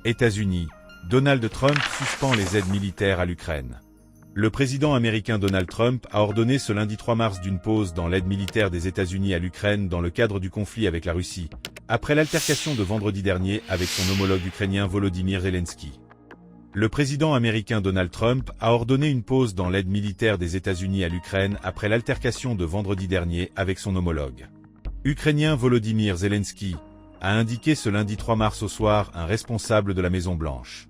États-Unis, Donald Trump suspend les aides militaires à l'Ukraine. Le président américain Donald Trump a ordonné ce lundi 3 mars d'une pause dans l'aide militaire des États-Unis à l'Ukraine dans le cadre du conflit avec la Russie, après l'altercation de vendredi dernier avec son homologue ukrainien Volodymyr Zelensky. Le président américain Donald Trump a ordonné une pause dans l'aide militaire des États-Unis à l'Ukraine après l'altercation de vendredi dernier avec son homologue ukrainien Volodymyr Zelensky, a indiqué ce lundi 3 mars au soir un responsable de la Maison-Blanche.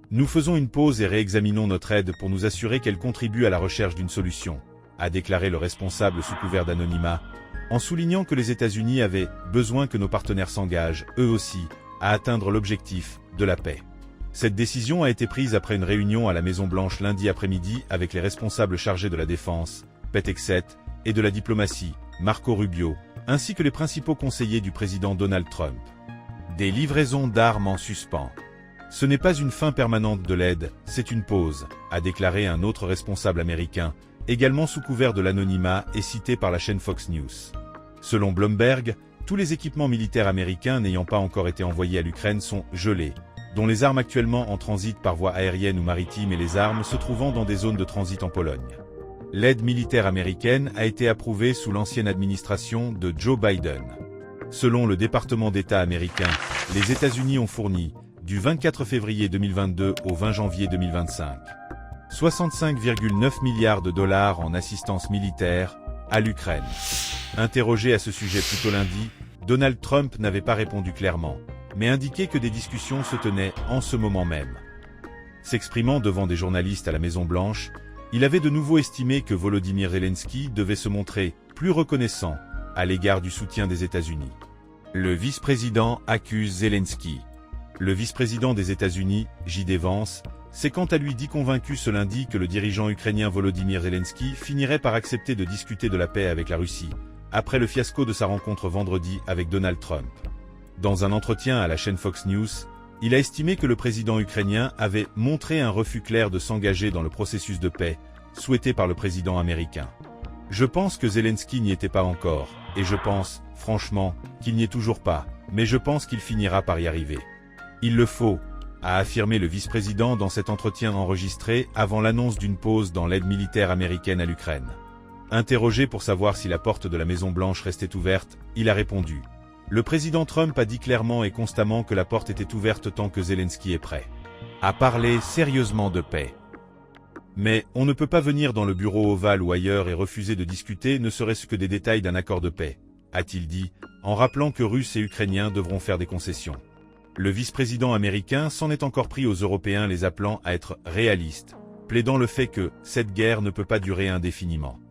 Nous faisons une pause et réexaminons notre aide pour nous assurer qu'elle contribue à la recherche d'une solution, a déclaré le responsable sous couvert d'anonymat, en soulignant que les États-Unis avaient besoin que nos partenaires s'engagent, eux aussi, à atteindre l'objectif de la paix. Cette décision a été prise après une réunion à la Maison-Blanche lundi après-midi avec les responsables chargés de la défense, Pete Hegseth, et de la diplomatie, Marco Rubio, ainsi que les principaux conseillers du président Donald Trump. Des livraisons d'armes en suspens. Ce n'est pas une fin permanente de l'aide, c'est une pause, a déclaré un autre responsable américain, également sous couvert de l'anonymat et cité par la chaîne Fox News. Selon Bloomberg, tous les équipements militaires américains n'ayant pas encore été envoyés à l'Ukraine sont gelés, dont les armes actuellement en transit par voie aérienne ou maritime et les armes se trouvant dans des zones de transit en Pologne. L'aide militaire américaine a été approuvée sous l'ancienne administration de Joe Biden. Selon le département d'État américain, les États-Unis ont fourni, du 24 février 2022 au 20 janvier 2025, 65,9 milliards de dollars en assistance militaire à l'Ukraine. Interrogé à ce sujet plus tôt lundi, Donald Trump n'avait pas répondu clairement, mais indiqué que des discussions se tenaient en ce moment même. S'exprimant devant des journalistes à la Maison-Blanche, il avait de nouveau estimé que Volodymyr Zelensky devait se montrer plus reconnaissant à l'égard du soutien des États-Unis. Le vice-président accuse Zelensky. Le vice-président des États-Unis, J.D. Vance, s'est quant à lui dit convaincu ce lundi que le dirigeant ukrainien Volodymyr Zelensky finirait par accepter de discuter de la paix avec la Russie, après le fiasco de sa rencontre vendredi avec Donald Trump. Dans un entretien à la chaîne Fox News, il a estimé que le président ukrainien avait montré un refus clair de s'engager dans le processus de paix, souhaité par le président américain. Je pense que Zelensky n'y était pas encore, et je pense, franchement, qu'il n'y est toujours pas, mais je pense qu'il finira par y arriver. Il le faut, a affirmé le vice-président dans cet entretien enregistré avant l'annonce d'une pause dans l'aide militaire américaine à l'Ukraine. Interrogé pour savoir si la porte de la Maison-Blanche restait ouverte, il a répondu. Le président Trump a dit clairement et constamment que la porte était ouverte tant que Zelensky est prêt à parler sérieusement de paix. Mais on ne peut pas venir dans le bureau ovale ou ailleurs et refuser de discuter ne serait-ce que des détails d'un accord de paix, a-t-il dit, en rappelant que Russes et Ukrainiens devront faire des concessions. Le vice-président américain s'en est encore pris aux Européens les appelant à être réalistes, plaidant le fait que cette guerre ne peut pas durer indéfiniment.